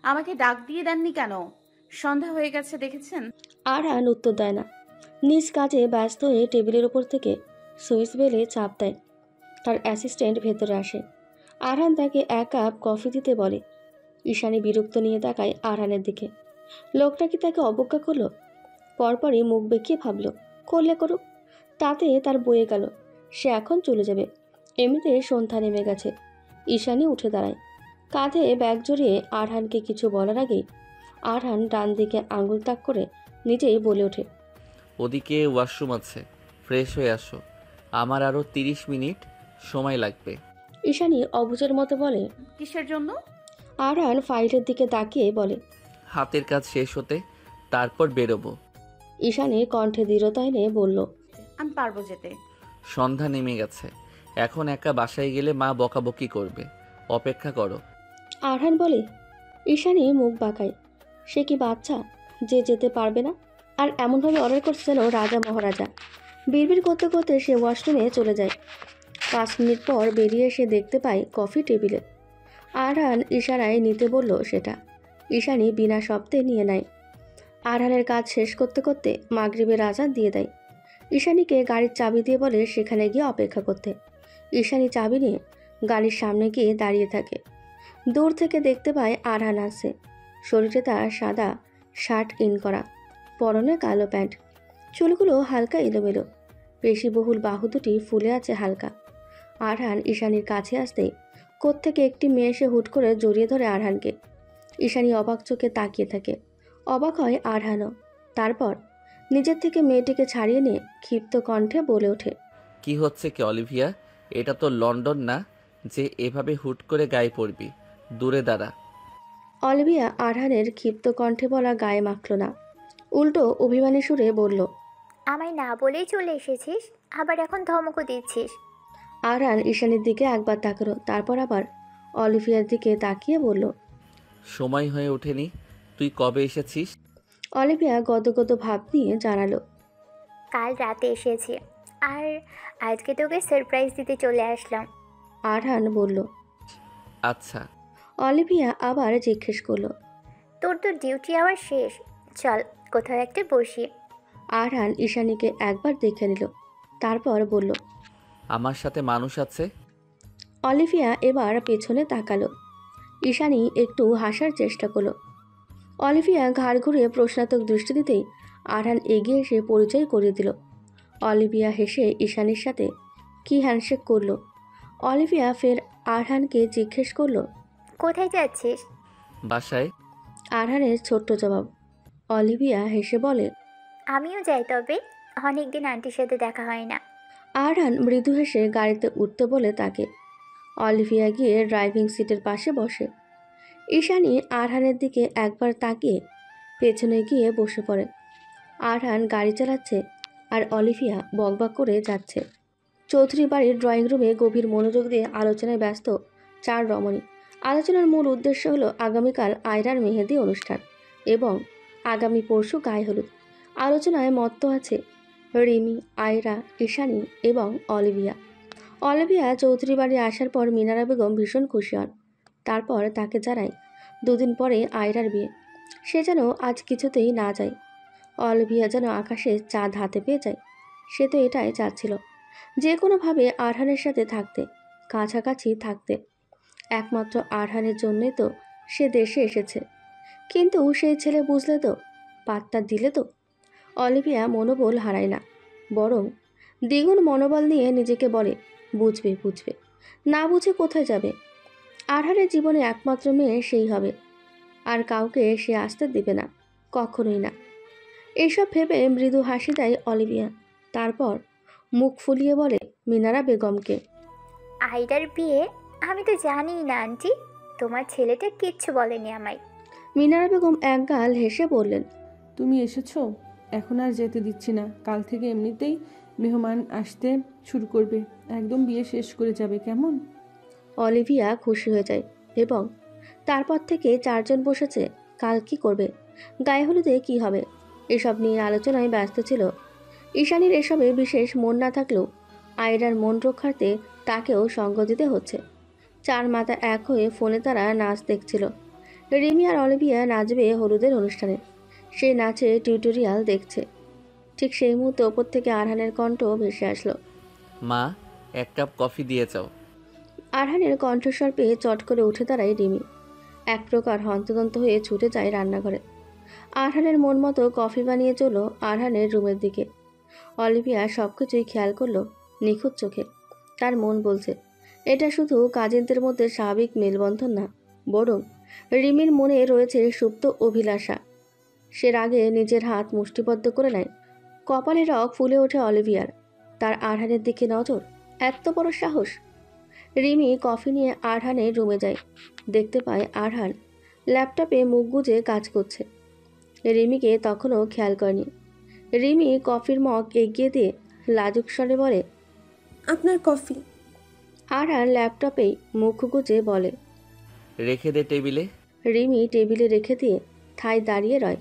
আমাকে ডাক দিয়ে দেননি কেন? সন্ধ্যা হয়ে গেছে, দেখেছেন? আরহান উত্তর দেয় না। নিজ কাজে ব্যস্ত হয়ে টেবিলের ওপর থেকে সুইচ বেলে চাপ দেয়। তার অ্যাসিস্ট্যান্ট ভেতরে আসে। আরহান তাকে 1 কাপ কফি দিতে বলে। ঈশানী বিরক্ত নিয়ে তাকায় আরহানের দিকে। লোকটা কি তাকে অবজ্ঞা করলো? পরপরই মুখ বেঁকিয়ে ভাবল, করলে করুক, তাতে তার বয়ে গেল। সে এখন চলে যাবে। এমনিতে সন্ধ্যা নেমে গেছে। ঈশানী উঠে দাঁড়ায়। কাঁধে ব্যাগ জড়িয়ে আরহানকে কিছু বলার আগেই আরহান ডান দিকে আঙুল তাক করে নিজেই বলে ওঠে, ওদিকে ওয়াশরুম আছে, ফ্রেশ হয়ে আসো। আমার আরও 30 মিনিট সময় লাগবে। ঈশানী অবুঝের মতো বলে। কিসের জন্য? আরহান ফাইলের দিকে তাকিয়ে বলে, হাতের কাজ শেষ হতে তারপর বেরোবো। ঈশানী কণ্ঠে দৃঢ়তা এনে বলল, আমি পারবো যেতে। সন্ধ্যা নেমে গেছে, এখন একা বাসায় গেলে মা বকাবকি করবে। অপেক্ষা করো। আরহান বলে। ঈশানী মুখ বাঁকায়। সে কি বাচ্চা যে যেতে পারবে না? আর এমনভাবে অর্ডার করছে যেন রাজা মহারাজা। বিড়বিড় করতে করতে সে ওয়াশরুমে চলে যায়। 5 মিনিট পর বেরিয়ে এসে দেখতে পায় কফি টেবিলে। আরহান ইশারায় নিতে বলল সেটা। ঈশানী বিনা শব্দে নিয়ে নেয়। আরহানের কাজ শেষ করতে করতে মাগরিবের আজান দিয়ে দেয়। ঈশানীকে গাড়ির চাবি দিয়ে বলে সেখানে গিয়ে অপেক্ষা করতে। ঈশানী চাবি নিয়ে গাড়ির সামনে গিয়ে দাঁড়িয়ে থাকে। দূর থেকে দেখতে পায় আরহান আছে। শরীরে তার সাদা শার্ট ইন করা, পরনে কালো প্যান্ট, চুলগুলো হালকা এলোমেলো, পেশিবহুল বাহু দুটি ফুলে আছে হালকা। আরহান ঈশানীর কাছে আসতেই কোত্থেকে একটি মেয়ে এসে হুট করে জড়িয়ে ধরে আরহানকে। ঈশানী অবাক চোখে তাকিয়ে থাকে। অবাক হয় আরহানও। তারপর নিজের থেকে মেয়েটিকে ছাড়িয়ে নিয়ে ক্ষিপ্ত কণ্ঠে বলে ওঠে, কি হচ্ছে কি অলিভিয়া? এটা তো লন্ডন না যে এভাবে হুট করে গায়ে পড়বি। দূরে দাঁড়া। অলিভিয়া আরহানের ক্ষিপ্ত কণ্ঠে বলা গায়ে মাখল না, উল্টো অভিমানী সুরে বলল, আমায় না বলেই চলে এসেছিস, আবার এখন ধমকও দিচ্ছিস। আরহান ঈশানীর দিকে একবার তাকালো, তারপর আবার অলিভিয়ার দিকে তাকিয়ে বলল, সময় হয়ে ওঠেনি। তুই কবে এসেছিস? অলিভিয়া গদগদ ভাব নিয়ে জানালো, কাল রাতে এসেছি, আর আজকে তোকে সারপ্রাইজ দিতে চলে আসলাম। আরহান বলল। আচ্ছা। অলিভিয়া আবার জিজ্ঞেস করলো, তোর তো ডিউটি আওয়ার শেষ, চল কোথাও একটা বসি। আরহান ঈশানীকে একবার দেখে নিল, তারপর বলল। আমার সাথে মানুষ আছে। অলিভিয়া এবার পেছনে তাকালো। ঈশানী একটু হাসার চেষ্টা করলো। অলিভিয়া ঘাড় ঘুরিয়ে প্রশ্নাত্মক দৃষ্টি দিতেই আরহান এগিয়ে এসে পরিচয় করিয়ে দিল। অলিভিয়া হেসে ঈশানীর সাথে কি হ্যান্ডশেক করলো। অলিভিয়া ফের আরহানকে জিজ্ঞেস করলো, কোথায় যাচ্ছিস? বাসায়। আরহানের ছোট্ট জবাব। অলিভিয়া হেসে বলে, আমিও যাই, তবে অনেকদিন আন্টির সাথে দেখা হয় না। আরহান মৃদু হেসে গাড়িতে উঠতে বলে তাকে। অলিভিয়া গিয়ে ড্রাইভিং সিটের পাশে বসে। ঈশানী আরহানের দিকে একবার তাকিয়ে পেছনে গিয়ে বসে পড়ে। আরহান গাড়ি চালাচ্ছে আর অলিভিয়া বকবক করে যাচ্ছে। চৌধুরী বাড়ির ড্রয়িং রুমে গভীর মনোযোগ দিয়ে আলোচনায় ব্যস্ত 4 রমণী। আলোচনার মূল উদ্দেশ্য হলো আগামীকাল আয়রার মেহেদি অনুষ্ঠান এবং আগামী পরশু গায়ে হলুদ। আলোচনায় মত্ত আছে রিমি, আয়রা, ঈশানী এবং অলিভিয়া। অলিভিয়া চৌধুরী বাড়ি আসার পর মিনারা বেগম ভীষণ খুশি হন। তারপর তাকে জানায় 2 দিন পরে আয়রার বিয়ে। সে যেন আজ কিছুতেই না যায়। অলিভিয়া যেন আকাশে চাঁদ হাতে পেয়ে যায়। সে তো এটাই চাচ্ছিল, যে কোনোভাবে আরহানের সাথে থাকতে, কাছাকাছি থাকতে। একমাত্র আরহানের জন্যই তো সে দেশে এসেছে। কিন্তু সেই ছেলে বুঝলে তো, পাত্তা দিলে তো। অলিভিয়া মনোবল হারায় না, বরং দ্বিগুণ মনোবল নিয়ে নিজেকে বলে, বুঝবে বুঝবে, না বুঝে কোথায় যাবে। আরহানের জীবনে একমাত্র মেয়ে সেই হবে, আর কাউকে সে আসতে দেবে না, কখনোই না। এইসব ভেবে মৃদু হাসি দেয় অলিভিয়া। তারপর মুখ ফুলিয়ে বলে মিনারা বেগমকে, আইডার বিয়ে? আমি তো জানিই না আন্টি, তোমার ছেলেটা কিচ্ছু বলেনি আমায়। মিনারা বেগম একগাল হেসে বললেন, তুমি এসেছো, এখন আর যেতে দিচ্ছি না। কাল থেকে এমনিতেই মেহমান আসতে শুরু করবে, একদম বিয়ে শেষ করে যাবে, কেমন? অলিভিয়া খুশি হয়ে যায় এবং তারপর থেকে 4 জন বসেছে কাল কি করবে, গায়ে হলুদে কি হবে, এসব নিয়ে আলোচনায় ব্যস্ত ছিল। ঈশানীর এসবে বিশেষ মন না থাকলেও আয়রার মন রক্ষার্থে তাকেও সঙ্গ দিতে হচ্ছে। চার মাথা এক হয়ে ফোনে তারা নাচ দেখছিল। রিমি আর অলিভিয়া নাচবে হলুদের অনুষ্ঠানে। সেই নাচে টিউটোরিয়াল দেখছে। ঠিক সেই মুহূর্তে ওপর থেকে আরহানের কণ্ঠ ভেসে আসলো। মা, এক কাপ কফি দিয়ে যাও। আরহানের কণ্ঠস্বর পেয়ে চট করে উঠে দাঁড়ায় রিমি। এক প্রকার হন্তদন্ত হয়ে ছুটে যায় রান্নাঘরে। আরহানের মন মতো কফি বানিয়ে চলল আরহানের রুমের দিকে। অলিভিয়া সব কিছুই খেয়াল করলো নিখুঁত চোখে। তার মন বলছে এটা শুধু কাজিনদের মধ্যে স্বাভাবিক মেলবন্ধন না, বরং রিমির মনে রয়েছে সুপ্ত অভিলাষা। সে রাগে নিজের হাত মুষ্টিবদ্ধ করে নেয়। কপালে রগ ফুলে ওঠে অলিভিয়ার। তার আরহানের দিকে নজর, এত বড় সাহস! রিমি কফি নিয়ে আরহানের রুমে যায়। দেখতে পায় আরহান ল্যাপটপে মুখ গুজে কাজ করছে। রিমিকে তখনও খেয়াল করেনি। রিমি কফির মগ এগিয়ে দিয়ে লাজুক স্বরে বলে, আপনার কফি। আরহান ল্যাপটপেই মুখ গুজে বলে। রেখে দে টেবিলে। রিমি টেবিলে রেখে দিয়ে ঠায় দাঁড়িয়ে রয়।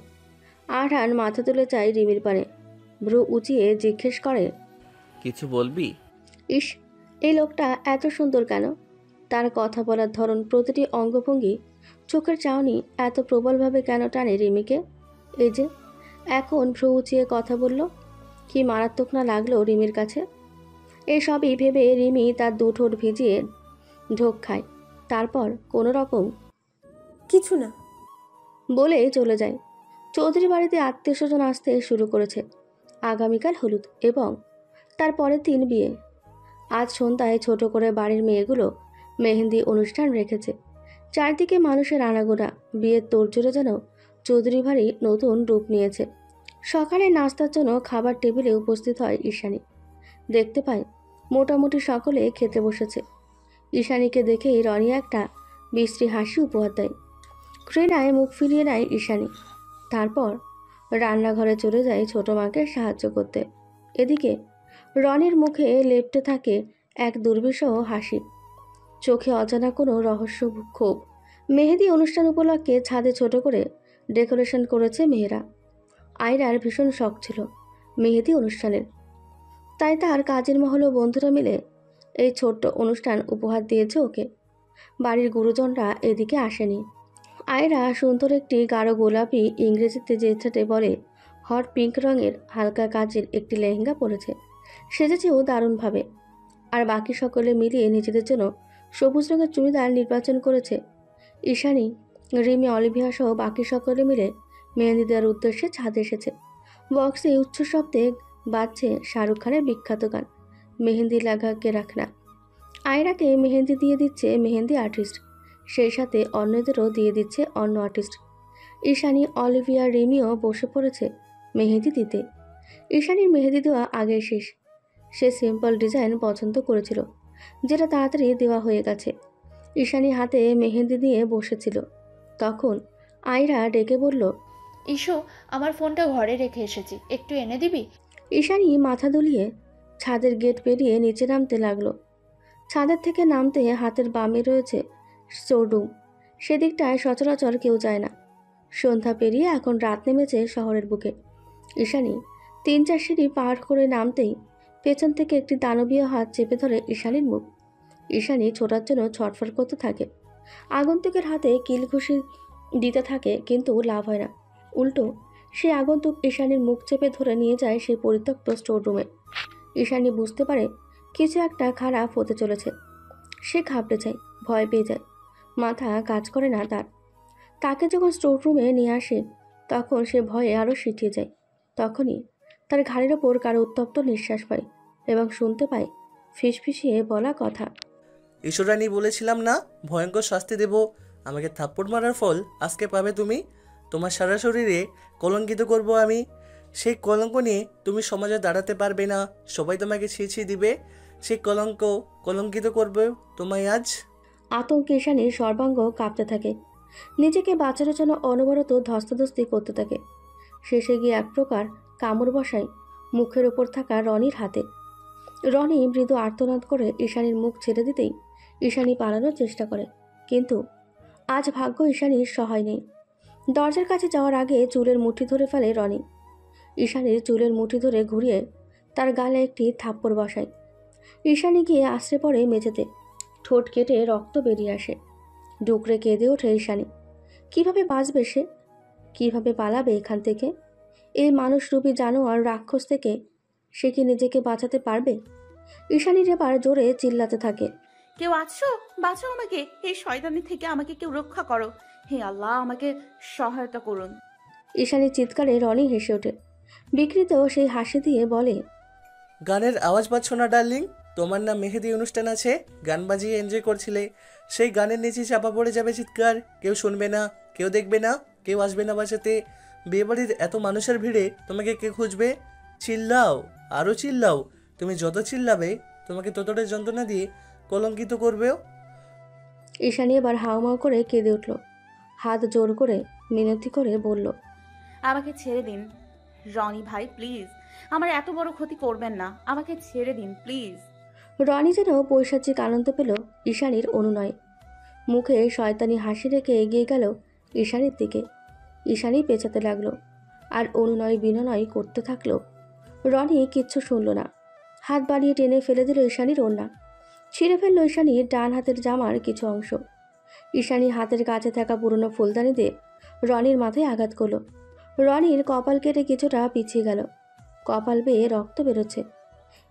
আরহান মাথা তুলে চায় রিমির পানে। ভ্রু উঁচিয়ে জিজ্ঞেস করে, কিছু বলবি? ইস, এই লোকটা এত সুন্দর কেন? তার কথা বলার ধরন, প্রতিটি অঙ্গভঙ্গি, চোখের চাহনি এত প্রবলভাবে কেন টানে রিমিকে? এই যে এখন ভ্রু উঁচিয়ে কথা বলল, কি মারাত্মক না লাগলো রিমির কাছে। এসবই ভেবে রিমি তার দুঠোঁট ভিজিয়ে ঢোক খায়। তারপর কোনো রকম কিছু না। বলে চলে যায়। চৌধুরী বাড়িতে আত্মীয় স্বজন আসতে শুরু করেছে। আগামীকাল হলুদ এবং তার পরের দিন বিয়ে। আজ সন্ধ্যায় ছোট করে বাড়ির মেয়েগুলো মেহেন্দি অনুষ্ঠান রেখেছে। চারদিকে মানুষের আনাগোনা। বিয়ের তোড়জোড়ে যেন চৌধুরী বাড়ি নতুন রূপ নিয়েছে। সকালে নাস্তার জন্য খাবার টেবিলে উপস্থিত হয় ঈশানী। দেখতে পায় মোটামুটি সকলে খেতে বসেছে। ঈশানীকে দেখেই রনি একটা বিশ্রী হাসি উপহার দেয়। ঘৃণায় মুখ ফিরিয়ে নেয় ঈশানী। তারপর রান্নাঘরে চলে যায় ছোট মাকে সাহায্য করতে। এদিকে রনির মুখে লেপ্টে থাকে এক দুর্বিষহ হাসি, চোখে অজানা কোনো রহস্য ক্ষোভ। মেহেদি অনুষ্ঠান উপলক্ষে ছাদে ছোট করে ডেকোরেশন করেছে মেয়েরা। আয়রার ভীষণ শখ ছিল মেহেদি অনুষ্ঠানের, তাই তার কাজের মহল ও বন্ধুরা মিলে এই ছোট্ট অনুষ্ঠান উপহার দিয়েছে ওকে। বাড়ির গুরুজনরা এদিকে আসেনি। আয়রা সুন্দর একটি গাঢ় গোলাপি, ইংরেজিতে যেটাতে বলে হট পিঙ্ক রঙের হালকা কাজের একটি লেহেঙ্গা পরেছে। সেজেছেও দারুণভাবে। আর বাকি সকলে মিলিয়ে নিজেদের জন্য সবুজ রঙের চুড়িদার নির্বাচন করেছে। ঈশানী, রিমি, অলিভিয়া সহ বাকি সকলে মিলে মেহেন্দি দেওয়ার উদ্দেশ্যে ছাদে এসেছে। বক্সে উচ্চ শব্দে বাজছে শাহরুখ খানের বিখ্যাত গান মেহেন্দি লাগা কে রাখনা। আয়রাকে মেহেন্দি দিয়ে দিচ্ছে মেহেন্দি আর্টিস্ট, সেই সাথে অন্যদেরও দিয়ে দিচ্ছে অন্য আর্টিস্ট। ঈশানী, অলিভিয়া, রিমিও বসে পড়েছে মেহেদি দিতে। ঈশানীর মেহেদি দেওয়া আগে শেষ। সে সিম্পল ডিজাইন পছন্দ করেছিল, যেটা তাড়াতাড়ি দেওয়া হয়ে গেছে। ঈশানী হাতে মেহেন্দি নিয়ে বসেছিল। তখন আয়রা ডেকে বলল, ইসো, আমার ফোনটা ঘরে রেখে এসেছি, একটু এনে দিবি? ঈশানী মাথা দুলিয়ে ছাদের গেট পেরিয়ে নিচে নামতে লাগলো। ছাদের থেকে নামতে হাতের বামে রয়েছে স্টোররুম। সেদিকটায় সচরাচর কেউ যায় না। সন্ধ্যা পেরিয়ে এখন রাত নেমেছে শহরের বুকে। ঈশানী 3-4 সিঁড়ি পার করে নামতেই পেছন থেকে একটি দানবীয় হাত চেপে ধরে ঈশানীর মুখ। ঈশানী ছোটার জন্য ছটফট করতে থাকে। আগন্তুকের হাতে কিল ঘুষি দিতে থাকে, কিন্তু লাভ হয় না। উল্টো সেই আগন্তুক ঈশানীর মুখ চেপে ধরে নিয়ে যায় সেই পরিত্যক্ত স্টোররুমে। ঈশানী বুঝতে পারে কিছু একটা খারাপ হতে চলেছে। সে ঘাবড়ে যায়, ভয় পেয়ে যায়। মাথা কাজ করে না তার। তাকে যখন স্টোররুমে নিয়ে আসে তখন সে ভয়ে আরও সিঁটিয়ে যায়। তখনই তার ঘাড়ের ওপর কারো উত্তপ্ত নিঃশ্বাস পায় এবং শুনতে পায় ফিসফিসিয়ে বলা কথা। ঈশ্বরানী, বলেছিলাম না ভয়ঙ্কর শাস্তি দেব। আমাকে থাপ্পড় মারার ফল আজকে পাবে তুমি। তোমার সারা শরীরে কলঙ্কিত করব আমি। সেই কলঙ্ক নিয়ে তুমি সমাজে দাঁড়াতে পারবে না। সবাই তোমাকে ছিঁচিয়ে দিবে। সেই কলঙ্কিত করবে তোমায় আজ। আতঙ্কে ঈশানীর সর্বাঙ্গ কাঁপতে থাকে। নিজেকে বাঁচানোর জন্য অনবরত ধস্তাধস্তি করতে থাকে। শেষে গিয়ে এক প্রকার কামড় বসায় মুখের ওপর থাকা রনির হাতে। রনি মৃদু আর্তনাদ করে ঈশানীর মুখ ছেড়ে দিতেই ঈশানী পালানোর চেষ্টা করে, কিন্তু আজ ভাগ্য ঈশানীর সহায় নেই। দরজার কাছে যাওয়ার আগে চুলের মুঠি ধরে ফেলে রনি। ঈশানীর চুলের মুঠি ধরে ঘুরিয়ে তার গালে একটি থাপ্পড় বসায়। ঈশানী গিয়ে আশ্রে পড়ে মেঝেতে। ঠোঁট কেটে রক্ত বেরিয়ে আসে। ডুকরে কেঁদে ওঠে ঈশানী। কিভাবে বাঁচবে সে? কিভাবে পালাবে এখান থেকে? এই মানুষরূপী জানোয়ার রাক্ষস থেকে সে কি নিজেকে বাঁচাতে পারবে? ঈশানীর এবার জোরে চিল্লাতে থাকে। কেউ আছো? বাঁচাও আমাকে, এই শয়তানি থেকে আমাকে কেউ রক্ষা করো। হে আল্লাহ, আমাকে সহায়তা করুন। ঈশানীর চিৎকারে রনি হেসে ওঠে। বিকৃত সেই হাসি দিয়ে বলে, গানের আওয়াজ পাচ্ছ না ডার্লিং? তোমার না মেহেদি অনুষ্ঠান আছে, গান বাজিয়ে এনজয় করছিলে, সেই গানের নিচে চাপা পড়ে যাবে চিৎকার। কেউ শুনবে না, কেউ দেখবে না, কেউ আসবে না বাঁচাতে। বিয়েবাড়ির এত মানুষের ভিড়ে তোমাকে কে খুঁজবে? চিল্লাও, আরও চিল্লাও। তুমি যত চিল্লাবে তোমাকে ততটা যন্ত্রণা দিয়ে কলঙ্কিত করবেও। ঈশানী এবার হাউমাউ করে কেঁদে উঠল। হাত জোর করে মিনতি করে বলল, আমাকে ছেড়ে দিন রনি ভাই, প্লিজ। আমার এত বড় ক্ষতি করবেন না, আমাকে ছেড়ে দিন প্লিজ। রনি যেন পৈশাচিক আনন্দ পেল ঈশানীর অনুনয়ে। মুখে শয়তানি হাসি রেখে এগিয়ে গেল ঈশানীর দিকে। ঈশানী পেঁচাতে লাগলো আর অনুনয় বিনয় করতে থাকলো। রনি কিচ্ছু শুনল না। হাত বাড়িয়ে টেনে ফেলে দিল ঈশানীর ওড়না। ছিঁড়ে ফেলল ঈশানীর ডান হাতের জামার কিছু অংশ। ঈশানী হাতের কাছে থাকা পুরনো ফুলদানি দিয়ে রনির মাথায় আঘাত করলো। রনির কপাল কেটে কিছুটা পিছিয়ে গেল। কপাল বেয়ে রক্ত বেরোচ্ছে।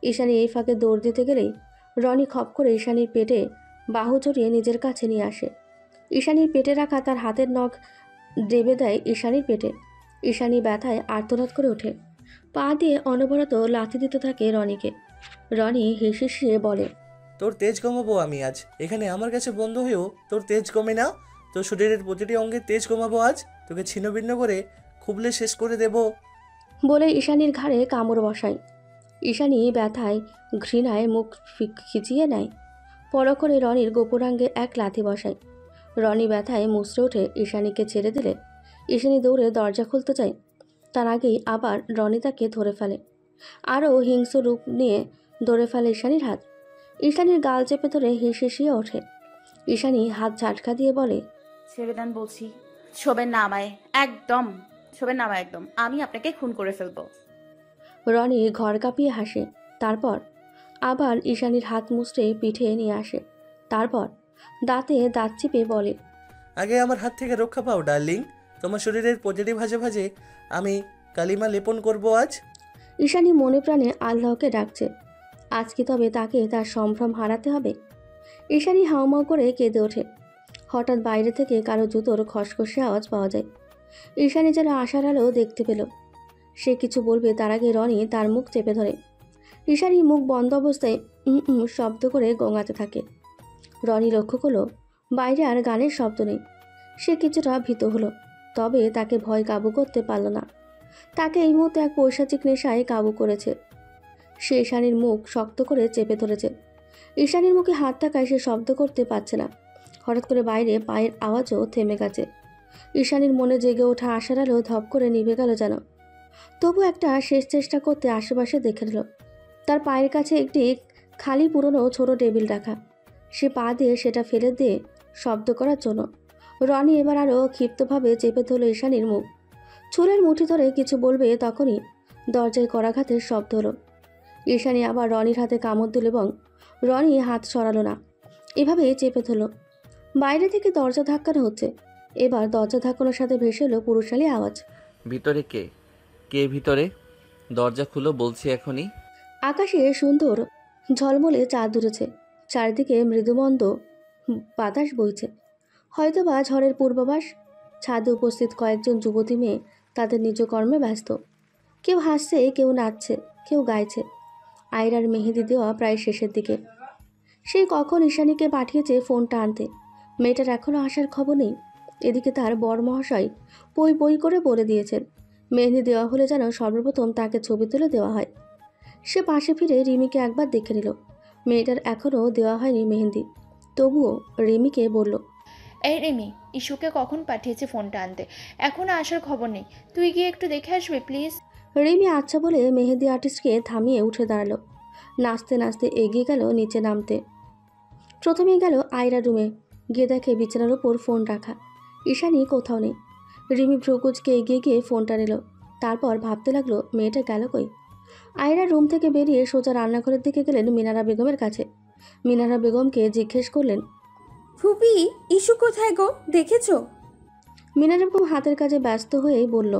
ঈশানী এই ফাঁকে দৌড় দিতে গেলেই রনি খপ করে ঈশানীর পেটে বাহু জড়িয়ে নিজের কাছে নিয়ে আসে। ঈশানীর পেটে রাখা তার হাতের নখ দেবে দেয় ঈশানীর পেটে। ঈশানী ব্যথায় আর্তনাদ করে ওঠে। পা দিয়ে অনবরত লাথি দিতে থাকে রনিকে। রনি হেসে বলে, তোর তেজ কমাবো আমি আজ। এখানে আমার কাছে বন্ধ হয়েও তোর তেজ কমে না। তোর শরীরের প্রতিটি অঙ্গে তেজ কমাবো আজ। তোকে ছিন্নভিন্ন করে খুবলে শেষ করে দেব। বলে ঈশানীর ঘাড়ে কামড় বসায়। ঈশানী ব্যথায় ঘৃণায় মুখ খিচিয়ে নেয়। পর করে রনির গোপনাঙ্গে এক লাথি বসায়। রনি ব্যথায় মুচড়ে ওঠে। ঈশানীকে ছেড়ে দিলে ঈশানী দৌড়ে দরজা খুলতে চায়। তার আগেই আবার রনি তাকে ধরে ফেলে। আরও হিংস্র রূপ নিয়ে ধরে ফেলে ঈশানীর হাত। ঈশানীর গাল চেপে ধরে হিসিয়ে ওঠে। ঈশানী হাত ঝাটকা দিয়ে বলে, ছেড়ে দেন বলছি। ছোবেন না আমায়, একদম ছোবেন না আমায়, একদম। আমি আপনাকে খুন করে ফেলবো। রনি ঘর কাঁপিয়ে হাসে। তারপর আবার ঈশানীর হাত মুচড়ে পিঠে নিয়ে আসে। তারপর দাঁতে দাঁত চিপে বলে, আগে আমার হাত থেকে রক্ষা পাও ডার্লিং। তোমার শরীরের প্রতিটি ভাজে ভাজে আমি কালিমা লেপন করব আজ। ঈশানী মনে প্রাণে আল্লাহকে ডাকছে। আজ কি তবে তাকে তার সম্ভ্রম হারাতে হবে? ঈশানী হাউমাউ করে কেঁদে ওঠে। হঠাৎ বাইরে থেকে কারো জুতোর খসখসে আওয়াজ পাওয়া যায়। ঈশানী যেন আশার আলো দেখতে পেল। সে কিছু বলবে তার আগে রনি তার মুখ চেপে ধরে। ঈশানী মুখ বন্ধ অবস্থায় শব্দ করে গোঙাতে থাকে। রনি লক্ষ্য করল বাইরে আর গানের শব্দ নেই। সে কিছুটা ভীত হলো, তবে তাকে ভয় কাবু করতে পারল না। তাকে এই মুহূর্তে এক পৈশাচিক নেশায় কাবু করেছে। সে ঈশানীর মুখ শক্ত করে চেপে ধরেছে। ঈশানীর মুখে হাত থাকায় সে শব্দ করতে পারছে না। হঠাৎ করে বাইরে পায়ের আওয়াজও থেমে গেছে। ঈশানীর মনে জেগে ওঠা আশার আলো ধপ করে নিভে গেল যেন। তবু একটা শেষ চেষ্টা করতে আশেপাশে দেখে নিল তার পায়ের কাছে একটি খালি পুরনো ছোট টেবিল রাখা। সে পা দিয়ে সেটা ফেলে দিয়ে শব্দ করার জন্য। রনি এবার আরও ক্ষিপ্তভাবে চেপে ধরল ঈশানীর মুখ। চুলের মুঠি ধরে কিছু বলবে তখনই দরজায় করাঘাতের শব্দ হলো। ঈশানী আবার রনির হাতে কামড় দিল এবং রনি হাত সরালো না। এভাবে চেপে ধরল। বাইরে থেকে দরজা ধাক্কানো হচ্ছে। এবার দরজা ধাক্কানোর সাথে ভেসে এলো পুরুষালী আওয়াজ। ভিতরে কে? কে ভিতরে? দরজা খুলো বলছি এখনই। আকাশে সুন্দর ঝলমলে চাঁদ উঠেছে। চারিদিকে মৃদুমন্দ বাতাস বইছে। হয়তোবা ঝড়ের পূর্বাভাস। ছাদে উপস্থিত কয়েকজন যুবতী মেয়ে তাদের নিজ কর্মে ব্যস্ত। কেউ হাসছে, কেউ নাচছে, কেউ গাইছে। আয়রার মেহেদি দেওয়া প্রায় শেষের দিকে। সে কখন ঈশানীকে পাঠিয়েছে ফোনটা আনতে। মেয়েটার এখনও আসার খবর নেই। এদিকে তার বর মহাশয় পই পই করে বলে দিয়েছেন মেহেদি দেওয়া হলে যেন সর্বপ্রথম তাকে ছবি তুলে দেওয়া হয়। সে পাশে ফিরে রিমিকে একবার দেখে নিল। মেয়েটার এখনও দেওয়া হয়নি মেহেন্দি। তবুও রিমিকে বলল, এই রিমি, ইস্যুকে কখন পাঠিয়েছে ফোনটা আনতে? এখনও আসার খবর নেই। তুই গিয়ে একটু দেখে আসবি প্লিজ। রিমি আচ্ছা বলে মেহেদি আর্টিস্টকে থামিয়ে উঠে দাঁড়ালো। নাচতে নাচতে এগিয়ে গেল নিচে নামতে। প্রথমেই গেল আয়রা রুমে। গিয়ে দেখে বিছানার ওপর ফোন রাখা। ঈশানী কোথাও নেই। রিমি ভ্রুকুচকে এগিয়ে গিয়ে ফোনটা নিল। তারপর ভাবতে লাগলো মেয়েটা গেল কই। আয়রা রুম থেকে বেরিয়ে সোজা রান্নাঘরের দিকে গেলেন মিনারা বেগমের কাছে। মিনারা বেগমকে জিজ্ঞেস করলেন। ফুপি, ইস্যু কোথায় গো, দেখেছো? মিনারা বেগম হাতের কাজে ব্যস্ত হয়েই বলল।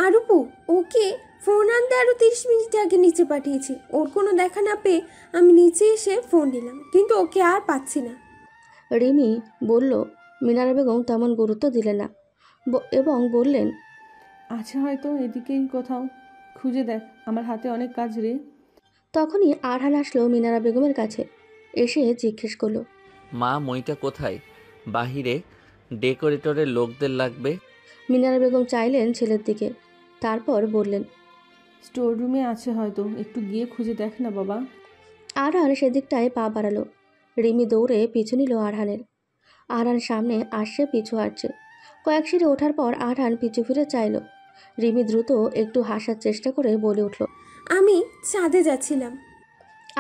আরুপু, ওকে ফোন আনতে আরো 30 মিনিট আগে নিচে পাঠিয়েছি। ওর কোনো দেখা না পেয়ে আমি নিচে এসে ফোন দিলাম, কিন্তু ওকে আর পাচ্ছি না। রিমি বলল। মিনারা বেগম তেমন গুরুত্ব দিলেন না এবং বললেন, আচ্ছা হয়তো এদিকেই কোথাও, খুঁজে দেখ, আমার হাতে অনেক কাজ রে। তখনই আরহান আসলো মিনারা বেগমের কাছে, এসে জিজ্ঞেস করলো। মা, মইটা কোথায়? বাহিরে ডেকোরেটরের লোকদের লাগবে। মিনারা বেগম চাইলেন ছেলের দিকে, তারপর বললেন, স্টোর রুমে আছে হয়তো, একটু গিয়ে খুঁজে দেখ না বাবা। আরহান সেদিকটায় পা বাড়ালো। রিমি দৌড়ে পিছু নিল আরহানের। আরহান সামনে আসছে, পিছু হাঁটছে। কয়েক সিঁড়ি ওঠার পর আরহান পিছু ফিরে চাইল। রিমি দ্রুত একটু হাসার চেষ্টা করে বলে উঠল, আমি ছাদে যাচ্ছিলাম।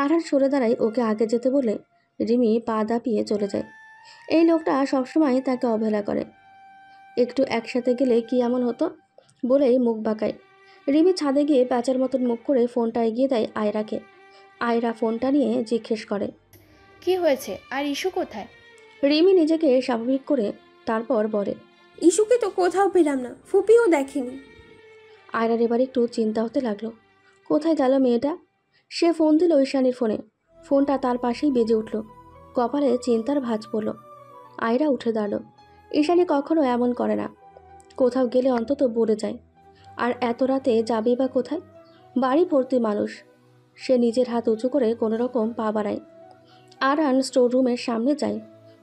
আরহান সরে দাঁড়ায় ওকে আগে যেতে বলে রিমি পা দাপিয়ে চলে যায়। এই লোকটা সবসময় তাকে অবহেলা করে। একটু একসাথে গেলে কি এমন হতো বলেই মুখ বাঁকায়। রিমি ছাদে গিয়ে প্যাঁচার মতন মুখ করে ফোনটা এগিয়ে দেয় আয়রাকে। আয়রা ফোনটা নিয়ে জিজ্ঞেস করে, কি হয়েছে আর ইস্যু কোথায়? রিমি নিজেকে স্বাভাবিক করে তারপর বলে, ইস্যুকে তো কোথাও পেলাম না, ফুপিও দেখেনি। আয়রার এবার একটু চিন্তা হতে লাগলো, কোথায় গেল মেয়েটা। সে ফোন দিল ঈশানীর ফোনে। ফোনটা তার পাশেই বেজে উঠল। কপালে চিন্তার ভাঁজ পড়ল। আয়রা উঠে দাঁড়ালো। ঈশানী কখনো এমন করে না, কোথাও গেলে অন্তত বলে যায়। আর এত রাতে যাবেই বা কোথায়? বাড়ি ভর্তি মানুষ। সে নিজের হাত উঁচু করে কোনো রকম পা বাড়ায়। আরহান স্টোর রুমের সামনে যায়।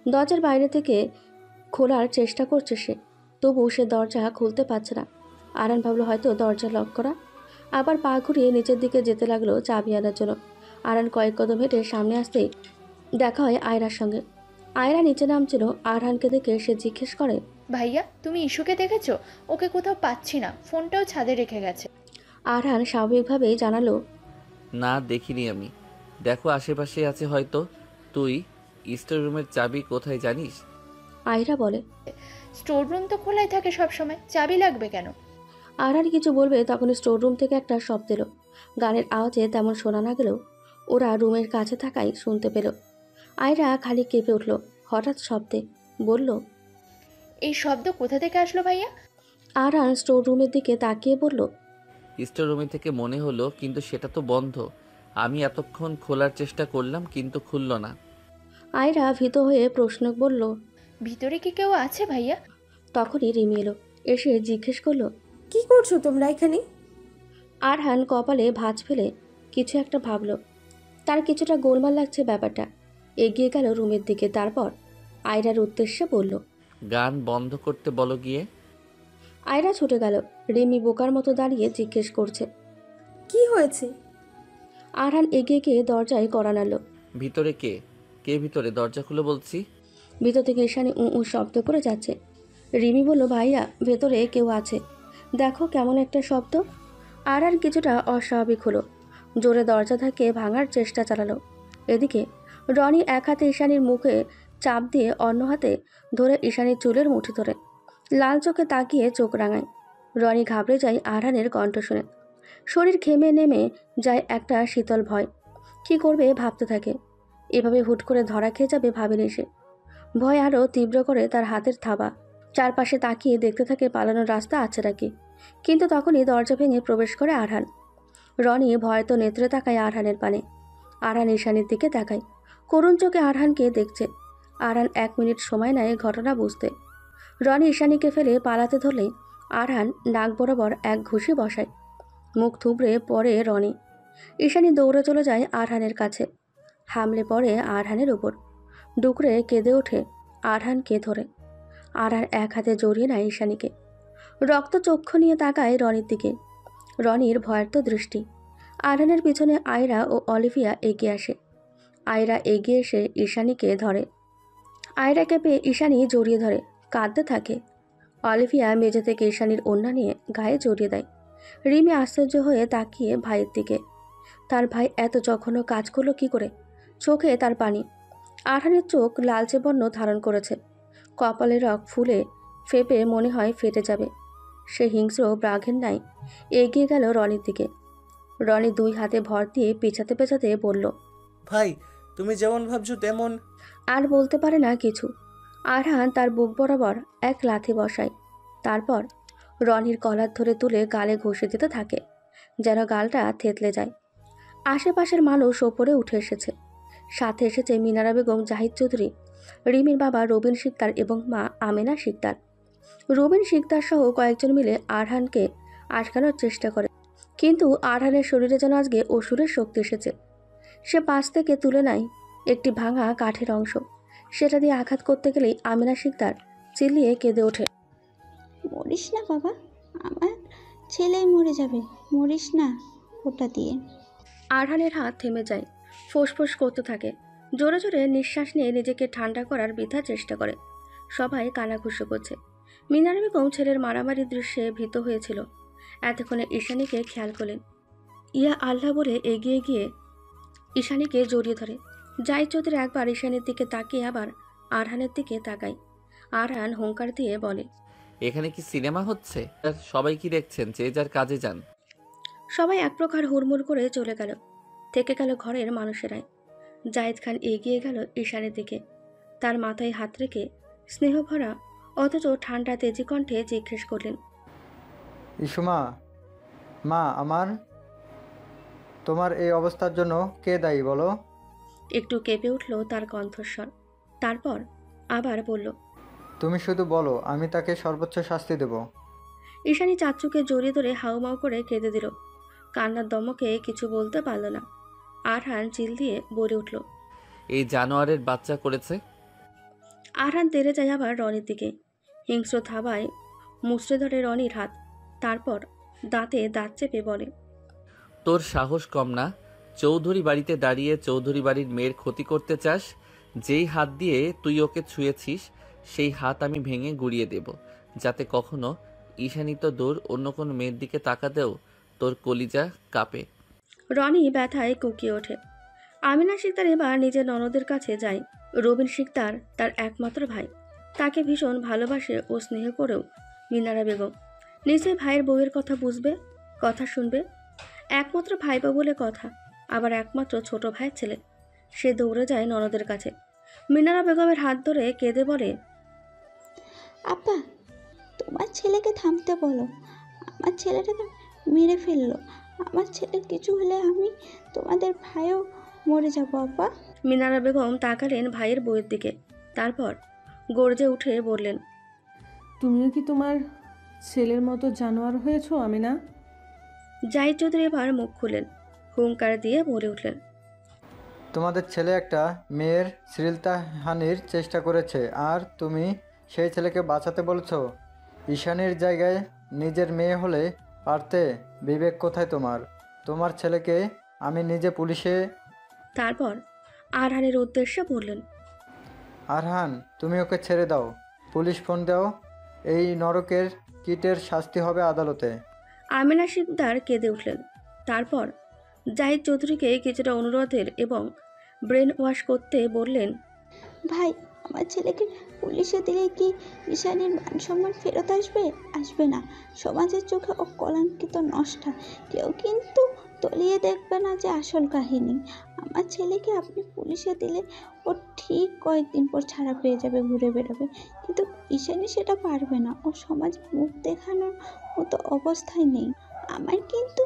দরজার বাইরে থেকে খোলার চেষ্টা করছে সে, তবু সে দরজা খুলতে পারছে না। আরহান ভাবলো হয়তো দরজা লক করা। আবার পা ঘুরিয়ে নিচের দিকে যেতে লাগলো চাবি আনার জন্য। আরহান কয়েক কদম হেঁটে সামনে আসতেই দেখা হয় আয়রার সঙ্গে। আয়রা নিচে নামছিল। আরহানকে দেখে সে জিজ্ঞেস করে, ভাইয়া, তুমি ইস্যুকে দেখেছো? ওকে কোথাও পাচ্ছি না, ফোনটাও ছাদে রেখে গেছে। আরহান স্বাভাবিকভাবেই জানালো, না, দেখিনি আমি। দেখো, আশেপাশে আছে হয়তো। তুই স্টোর রুমের চাবি কোথায় জানিস? আয়রা বলে, স্টোর রুম তো খোলাই থাকে সব সময়, চাবি লাগবে কেন? আরহান কিছু বলবে তখন স্টোর রুম থেকে একটা শব্দ এলো। গানের আওয়াজে তেমন শোনা না গেলেও ওরা রুমের কাছে থাকায় শুনতে পেল। আয়রা খালি কেঁপে উঠল হঠাৎ শব্দে, বলল, এই শব্দ কোথা থেকে আসলো ভাইয়া? আরহান স্টোর রুমের দিকে তাকিয়ে বলল, স্টোর রুমে থেকে মনে হলো, কিন্তু সেটা তো বন্ধ। আমি এতক্ষণ খোলার চেষ্টা করলাম, কিন্তু খুলল না। আয়রা ভীত হয়ে প্রশ্ন বলল, ভিতরে কি কেউ আছে ভাইয়া? তখনই রিমি এলো, এসে জিজ্ঞেস করলো, কি করছো তোমরা এখানে? আরহান কপালে ভাঁজ ফেলে কিছু একটা ভাবল। তার কিছুটা গোলমাল লাগছে ব্যাপারটা। এগিয়ে গেল রুমের দিকে, তারপর আয়রার উদ্দেশ্যে বলল, গান বন্ধ করতে বলো গিয়ে। আয়রা ছুটে গেল। রিমি বোকার মতো দাঁড়িয়ে জিজ্ঞেস করছে, কি হয়েছে? আরহান এগিয়ে গিয়ে দরজায় কড়া নাড়ল। ভিতরে কে? কে ভিতরে? দরজা খুলে বলছি। ভিতর থেকে ঈশানী উ শব্দ করে যাচ্ছে। রিমি বলল, ভাইয়া, ভেতরে কেউ আছে, দেখো কেমন একটা শব্দ। আরহান কিছুটা অস্বাভাবিক হলো, জোরে দরজা ধাক্কিয়ে ভাঙার চেষ্টা চালালো। এদিকে রনি এক হাতে ঈশানীর মুখে চাপ দিয়ে অন্য হাতে ধরে ঈশানীর চুলের মুঠি ধরে লাল চোখে তাকিয়ে চোখ রাঙায়। রনি ঘাবড়ে যায় আরহানের কণ্ঠ শুনে। শরীর ঘেমে নেমে যায় একটা শীতল ভয়। কী করবে ভাবতে থাকে। এভাবে হুট করে ধরা খেয়ে যাবে ভাবেনি সে। ভয় আরও তীব্র করে তার হাতের থাবা। চারপাশে তাকিয়ে দেখতে থাকে পালানোর রাস্তা আছে নাকি। কিন্তু তখনই দরজা ভেঙে প্রবেশ করে আরহান। রনি ভয়তো নেত্রে তাকায় আরহানের পানে। আরহান ঈশানীর দিকে তাকায়, করুণ চোখে আরহানকে দেখছে। আরহান 1 মিনিট সময় নেয় ঘটনা বুঝতে। রনি ঈশানীকে ফেলে পালাতে ধরলে আরহান নাক বরাবর এক ঘুষি বসায়। মুখ থুবড়ে পড়ে রনি। ঈশানী দৌড়ে চলে যায় আরহানের কাছে, হামলে পড়ে আরহানের উপর। ডুকরে কেঁদে ওঠে আরহানকে ধরে। আরহান এক হাতে জড়িয়ে নেয় ঈশানীকে। রক্ত চক্ষু নিয়ে তাকায় রনির দিকে। রনির ভয়ার্ত দৃষ্টি। আরহানের পিছনে আয়রা ও অলিভিয়া এগিয়ে আসে। আয়রা এগিয়ে এসে ঈশানীকে ধরে। আয়রাকে পেয়ে ঈশানী জড়িয়ে ধরে, কাঁদতে থাকে। অলিভিয়া মেঝে থেকে ঈশানীর ওড়না নিয়ে গায়ে জড়িয়ে দেয়। রিমি আশ্চর্য হয়ে তাকিয়ে ভাইয়ের দিকে। তার ভাই এত জঘন্য কাজ করলো কী করে? চোখে তার পানি। আরহানের চোখ লালচে বর্ণ ধারণ করেছে। কপালে রক ফুলে ফেপে মনে হয় ফেটে যাবে। সে হিংস্র বাঘের ন্যায় এগিয়ে গেল রনির দিকে। রনি 2 হাতে ভর দিয়ে পেঁচাতে পেঁচাতে বলল। ভাই তুমি যেমন ভাবছো তেমন। আর বলতে পারে না কিছু। আরহান তার বুক বরাবর এক লাথি বসায়। তারপর রনির কলার ধরে তুলে গালে ঘষে দিতে থাকে, যেন গালটা থেতলে যায়। আশেপাশের মানুষ ওপরে উঠে এসেছে। সাথে এসেছে মিনারা বেগম, জাহিদ চৌধুরী, রিমির বাবা রবিন শিকদার এবং মা আমেনা শিকদার। রবিন শিকদার সহ কয়েকজন মিলে আরহানকে আটকানোর চেষ্টা করে, কিন্তু আরহানের শরীরে যেন আজকে অসুরের শক্তি এসেছে। সে পাশ থেকে তুলে নেয় একটি ভাঙা কাঠের অংশ। সেটা দিয়ে আঘাত করতে গেলেই আমেনা শিকদার চিল্লিয়ে কেঁদে ওঠে। মরিস না বাবা, আমার ছেলেই মরে যাবে, মরিস না ওটা দিয়ে। আরহানের হাত থেমে যায়, ফোঁসফোঁস করতে থাকে। জোরে জোরে নিঃশ্বাস নিয়ে নিজেকে ঠান্ডা করার বৃথা চেষ্টা করে। সবাই কানাঘুষো করছে। মিনারা বেগম ছেলের মারামারির দৃশ্যে ভীত হয়েছিল। এতক্ষণে ঈশানীকে খেয়াল করলেন। ইয়া আল্লাহ বলে এগিয়ে গিয়ে ঈশানীকে জড়িয়ে ধরে। জাহিদ চৌধুরী একবার ঈশানীর দিকে তাকিয়ে আবার আরহানের দিকে তাকায়। আরহান হুঙ্কার দিয়ে বলে, এখানে কি সিনেমা হচ্ছে? সবাই কি দেখছেন? যে যার কাজে যান। সবাই এক প্রকার হুড়মুড় করে চলে গেল। থেকে গেল ঘরের মানুষেরাই। জাহিদ খান এগিয়ে গেল ঈশানের দিকে। তার মাথায় হাত রেখে স্নেহভরা অথচ ঠান্ডা তেজি কণ্ঠে জিজ্ঞেস করলেন, ইসুমা, মা আমার, তোমার এই অবস্থার জন্য কে দায়ী বলো? একটু কেঁপে উঠল তার কণ্ঠস্বর। তারপর আবার বলল, তুমি শুধু বলো, আমি তাকে সর্বোচ্চ শাস্তি দেব। ঈশানী চাচুকে জড়িয়ে ধরে হাউমাউ করে কেঁদে দিল। কান্নার দমকে কিছু বলতে পারল না। আরহান চিল দিয়ে বলে উঠল, এই জানোয়ারের বাচ্চা করেছে। আরহান তেড়ে যায় আবার রনির দিকে। হিংস্র থাবায় মুচড়ে ধরে রনির হাত। তারপর দাঁতে দাঁত চেপে বলে, তোর সাহস কম না? চৌধুরী বাড়িতে দাঁড়িয়ে চৌধুরী বাড়ির মেয়ের ক্ষতি করতে চাস? যেই হাত দিয়ে তুই ওকে ছুঁয়েছিস সেই হাত আমি ভেঙে গুড়িয়ে দেব, যাতে কখনো ঈশানী তো দূর, অন্য কোনো মেয়ের দিকে তাকাতেও তোর কলিজা কাঁপে। রনি ব্যথায় কুঁকিয়ে ওঠে। আমিনা শিকদার এবার নিজের ননদের কাছে যায়। রবিন শিকদার তার একমাত্র ভাই। তাকে ভীষণ ভালোবাসে ও স্নেহ করেও মিনারা বেগম নিশ্চয়ই ভাইয়ের বউয়ের কথা বুঝবে, কথা শুনবে। একমাত্র ভাইপো বলে কথা, আবার একমাত্র ছোট ভাইয়ের ছেলে। সে দৌড়ে যায় ননদের কাছে। মিনারা বেগমের হাত ধরে কেঁদে বলে, আপা, তোমার ছেলেকে থামতে বলো। আমার ছেলেটাকে মেরে ফেললো। আমার ছেলের কিছু হলে আমি তোমাদের ভাইও মরে যাবো আপা। মিনারা বেগম তাকালেন ভাইয়ের বউয়ের দিকে। তারপর গর্জে উঠে বললেন, তুমিও কি তোমার ছেলের মতো জানোয়ার হয়েছো আমিনা? জাহিদ চৌধুরী এবার মুখ খুলেন, হুঙ্কার দিয়ে বলে উঠলেন, তোমাদের ছেলে একটা মেয়ের শ্লীলতাহানির চেষ্টা করেছে, আর তুমি সেই ছেলেকে বাঁচাতে বলছো? ঈশানীর জায়গায় নিজের মেয়ে হলে পারতে? বিবেক কোথায় তোমার? তোমার ছেলেকে আমি নিজে পুলিশে। তারপর আরহানের উদ্দেশ্যে বললেন, আরহান, তুমি ওকে ছেড়ে দাও, পুলিশ ফোন দাও। এই নরকের কীটের শাস্তি হবে আদালতে। আমিনা শিকদার কেঁদে উঠলেন। তারপর জাহিদ চৌধুরীকে কিছুটা অনুরোধের এবং ব্রেন ওয়াশ করতে বললেন, ভাই, আমার ছেলেকে পুলিশে দিলে কি ঈশানীর মান সম্মান ফেরত আসবে? আসবে না। সমাজের চোখে ও কলঙ্কিত নষ্টা। কেউ কিন্তু তলিয়ে দেখবে না যে আসল কাহিনী। আমার ছেলেকে আপনি পুলিশে দিলে ও ঠিক কয়েকদিন পর ছাড়া পেয়ে যাবে, ঘুরে বেড়াবে। কিন্তু ঈশানী সেটা পারবে না। ও সমাজে মুখ দেখানোর মতো অবস্থায় নেই। আমার কিন্তু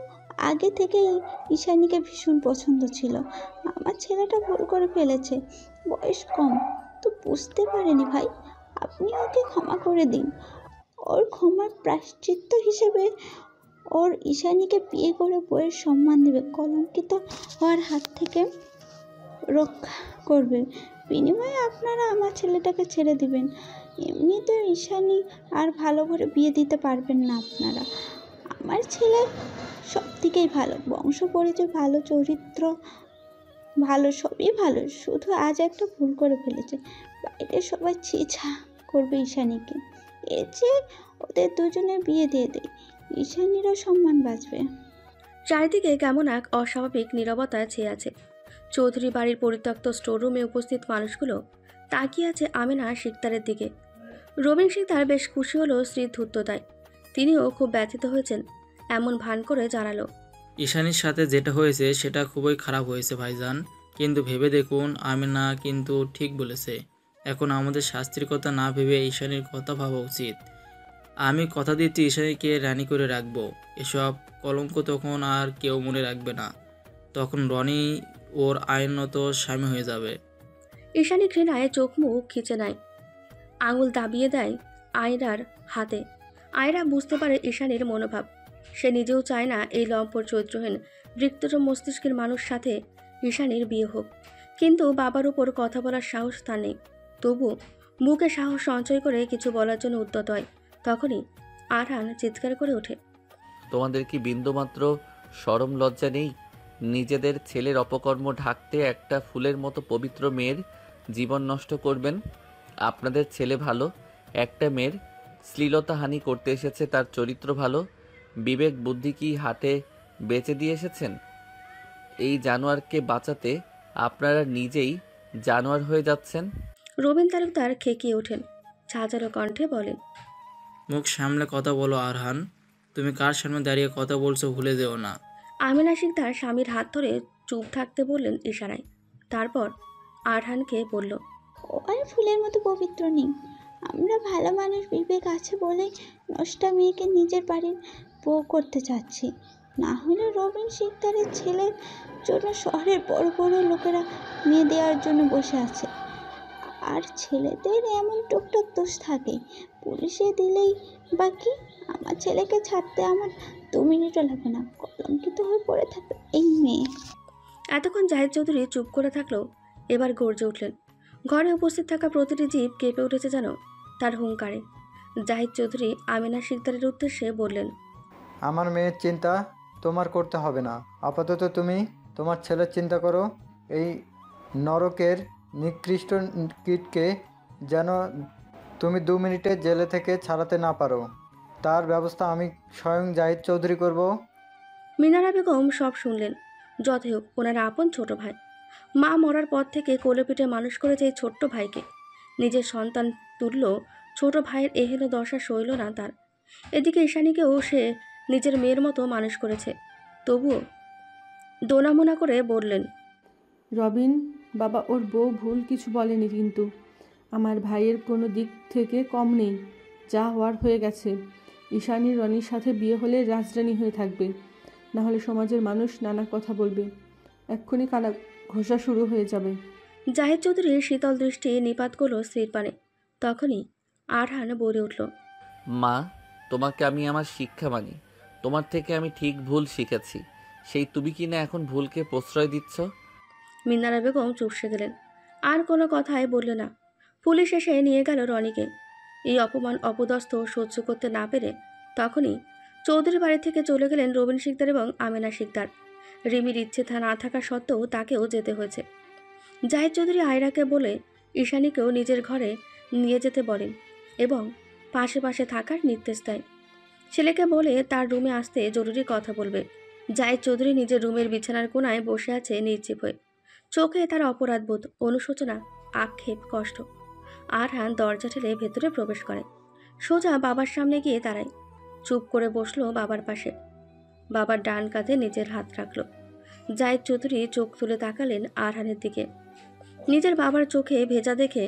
আগে থেকেই ঈশানীকে ভীষণ পছন্দ ছিল। আমার ছেলেটা ভুল করে ফেলেছে, বয়স কম তো বুঝতে পারেনি ভাই। আপনি ওকে ক্ষমা করে দিন। ওর ক্ষমার প্রায়শ্চিত্ত হিসেবে ওর ঈশানীকে বিয়ে করে বইয়ের সম্মান দেবে, কলঙ্কিত হওয়ার হাত থেকে রক্ষা করবে। বিনিময়ে আপনারা আমার ছেলেটাকে ছেড়ে দিবেন। এমনিতে ঈশানী আর ভালো করে বিয়ে দিতে পারবেন না আপনারা। আমার ছেলে সব থেকেই ভালো, বংশ পরিচয় ভালো, চরিত্র ভালো, সবই ভালো। শুধু আজ একটা ভুল করে ফেলেছে। বাইরে সবাই ছিছা করবে ঈশানীকে। এর চেয়ে ওদের দুজনের বিয়ে দিয়ে দেয়, ঈশানীরও সম্মান বাঁচবে। চারিদিকে কেমন এক অস্বাভাবিক নীরবতা ছেয়ে আছে। চৌধুরী বাড়ির পরিত্যক্ত স্টোররুমে উপস্থিত মানুষগুলো তাকিয়ে আছে আমিনা শিকদারের দিকে। রবিন শিকদার বেশ খুশি হলো স্ত্রীর ধূর্ততায়। তিনিও খুব ব্যথিত হয়েছেন এমন ভান করে জানালো, ঈশানীর সাথে যেটা হয়েছে সেটা খুবই খারাপ হয়েছে ভাইজান, কিন্তু ভেবে দেখুন আমিনা কিন্তু ঠিক বলেছে। এখন আমাদের শাস্তির কথা না ভেবে ঈশানীর কথা ভাবা উচিত। আমি কথা দিচ্ছি ঈশানীকে রানী করে রাখবো। এসব কলঙ্ক তখন আর কেউ মনে রাখবে না। তখন রনি ওর আইনত স্বামী হয়ে যাবে। ঈশানী ঘৃণায় চোখ মুখ খিচে নেয়, আঙুল দাবিয়ে দেয় আয়রার হাতে। আয়রা বুঝতে পারে ঈশানীর মনোভাব। সে নিজেও চায় না এই লম্পট চরিত্রহীন বৃত্তর মস্তিষ্কের মানুষ সাথে ঈশানীর বিয়ে হোক, কিন্তু বাবার উপর কথা বলার সাহস তার নেই। তবু বুকে সাহস সঞ্চয় করে কিছু বলার জন্য উদ্যত হয়। তখনই আরহান চিৎকার করে ওঠে, তোমাদের কি বিন্দুমাত্র শরম লজ্জা নেই? নিজেদের ছেলের অপকর্ম ঢাকতে একটা ফুলের মতো পবিত্র মেয়ের জীবন নষ্ট করবেন? আপনাদের ছেলে ভালো, একটা মেয়ের শ্লীলতাহানি করতে এসেছে, তার চরিত্র ভালো, বিবেক বুদ্ধি কি হাটে বেচে দিয়ে এসেছেন? এই জানোয়ারকে বাঁচাতে আপনারা নিজেই জানোয়ার হয়ে যাচ্ছেন। রবীন তালুকদার খেকিয়ে ওঠেন, ঝাঁঝালো কণ্ঠে বলেন, মুখ সামলে কথা বলো আরহান, তুমি কার সামনে দাঁড়িয়ে কথা বলছো ভুলে যেও না। আমিনা শিকদার স্বামীর হাত ধরে চুপ থাকতে বললেন ইশারায়। তারপর আরহানকে বলল, ও আর ফুলের মতো পবিত্র নেই। আমরা ভালো মানুষ, বিবেক আছে বলে নষ্টা মেয়েকে নিজের বাড়ির বউ করতে চাচ্ছি। না হলে রবিন শিকদারের ছেলের জন্য শহরের বড় বড় লোকেরা মেয়ে দেওয়ার জন্য বসে আছে। আর ছেলেদের এমন টুকটাক দোষ থাকে, পুলিশে দিলেই বাকি। আমার ছেলেকে ছাড়তে আমার 2 মিনিটও লাগবে না। কলঙ্কিত হয়ে পড়ে থাকবে এই মেয়ে। এতক্ষণ জাহিদ চৌধুরী চুপ করে থাকলেও এবার গর্জে উঠলেন। ঘরে উপস্থিত থাকা প্রতিটি জীব কেঁপে উঠেছে যেন তার হুঙ্কারে। জাহিদ চৌধুরী আমিনা শিকদারের উদ্দেশ্যে বললেন, আমার মেয়ের চিন্তা তোমার করতে হবে না। আপাতত তুমি তোমার ছেলের চিন্তা করো। এই নরকের নিকৃষ্ট কীটকে যেন তুমি 2 মিনিটে জেলে থেকে ছাড়াতে না পারো, তার ব্যবস্থা আমি স্বয়ং জাহিদ চৌধুরী করব। মিনারা বেগম সব শুনলেন। যতই হোক ওনার আপন ছোট ভাই। মা মরার পর থেকে কোলে পিঠে মানুষ করেছে এই ছোট্ট ভাইকে। নিজের সন্তান তুল্য ছোট ভাইয়ের এহেন দশা সইল না তার। এদিকে ঈশানীকেও সে নিজের মেয়ের মতো মানুষ করেছে। তবুও দোনামোনা করে বললেন, রবিন বাবা, ওর বউ ভুল কিছু বলেনি, কিন্তু আমার ভাইয়ের কোনো দিক থেকে কম নেই। যা হওয়ার হয়ে গেছে। ঈশানী রনির সাথে বিয়ে হলে রাজরানী হয়ে থাকবে, না হলে সমাজের মানুষ নানা কথা বলবে। এক্ষুনি কানা ঘষা শুরু হয়ে যাবে। জাহিদ চৌধুরীর শীতল দৃষ্টি নিপাত করল স্ত্রীর পানে। তখনই আরহান বলে উঠল, মা, তোমাকে আমি আমার শিক্ষা মানি। তোমার থেকে আমি ঠিক ভুল শিখেছি, সেই তুমি কি না এখন ভুলকে প্রশ্রয় দিচ্ছ? মিনারা বেগম চুপসে গেলেন, আর কোনো কথাই বলল না। পুলিশ এসে নিয়ে গেল রনিকে। এই অপমান অপদস্থ সহ্য করতে না পেরে তখনই চৌধুরী বাড়ি থেকে চলে গেলেন রবীন শিকদার এবং আমেনা শিকদার। রিমির ইচ্ছে না থাকা সত্ত্বেও তাকেও যেতে হয়েছে। জাহিদ চৌধুরী আয়রাকে বলে ঈশানীকেও নিজের ঘরে নিয়ে যেতে বলেন এবং পাশে পাশে থাকার নির্দেশ দেয়। ছেলেকে বলে তার রুমে আসতে জরুরি কথা বলবে। জাহিদ চৌধুরী নিজের রুমের বিছানার কোণায় বসে আছে নির্জীব হয়ে। চোখে তার অপরাধবোধ, অনুশোচনা, আক্ষেপ, কষ্ট। আরহান দরজা ঠেলে ভেতরে প্রবেশ করে। সোজা বাবার সামনে গিয়ে দাঁড়ায়। চুপ করে বসলো বাবার পাশে। বাবার ডান কাঁধে নিজের হাত রাখলো। জাহিদ চৌধুরী চোখ তুলে তাকালেন আরহানের দিকে। নিজের বাবার চোখে ভেজা দেখে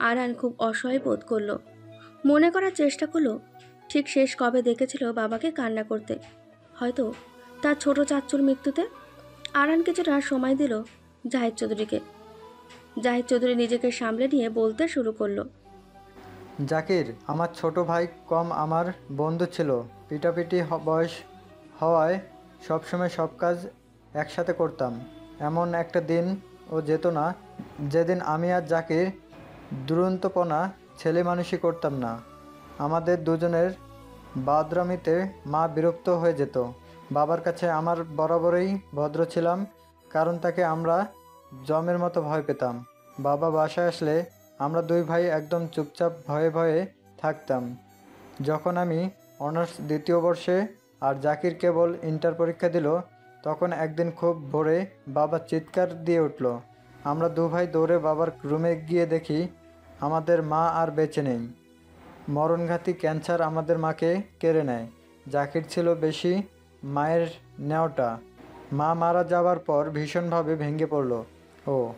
আরহান খুব অসহায় বোধ করলো। মনে করার চেষ্টা করলো ঠিক শেষ কবে দেখেছিল বাবাকে কান্না করতে। হয়তো তার ছোট চাচ্চুর মৃত্যুতে। আরহান কিছুটা সময় দিল জাহিদ চৌধুরীকে। জাহিদ চৌধুরী নিজেকে সামলে নিয়ে বলতে শুরু করলো, জাকির আমার ছোট ভাই কম আমার বন্ধু ছিল। পিটাপিটি বয়স হওয়ায় সবসময় সব কাজ একসাথে করতাম। এমন একটা দিন ও যেত না যেদিন আমি আর জাকির দুরন্তপনা ছেলে মানুষই করতাম না। আমাদের দুজনের বাদরামিতে মা বিরক্ত হয়ে যেত। বাবার কাছে আমার বরাবরই ভদ্র ছিলাম, কারণ তাকে আমরা জমের মতো ভয় পেতাম। বাবা বাসায় আসলে আমরা 2 ভাই একদম চুপচাপ ভয়ে ভয়ে থাকতাম। যখন আমি অনার্স 2য় বর্ষে আর জাকির কেবল ইন্টার পরীক্ষা দিল, তখন একদিন খুব ভোরে বাবা চিৎকার দিয়ে উঠল। আমরা 2 ভাই দৌড়ে বাবার রুমে গিয়ে দেখি আমাদের মা আর বেঁচে নেই। মরণঘাতী ক্যান্সার আমাদের মাকে কেড়ে নেয়। জাকির ছিল বেশি মায়ের নেওয়াটা। মা মারা যাবার পর ভীষণভাবে ভেঙে পড়ল ও।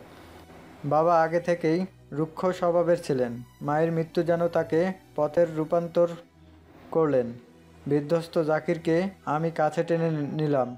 বাবা আগে থেকেই রুক্ষ স্বভাবের ছিলেন। মায়ের মৃত্যু যেন তাকে পথের রূপান্তর করলেন। বিধ্বস্ত জাকিরকে আমি কাছে টেনে নিলাম।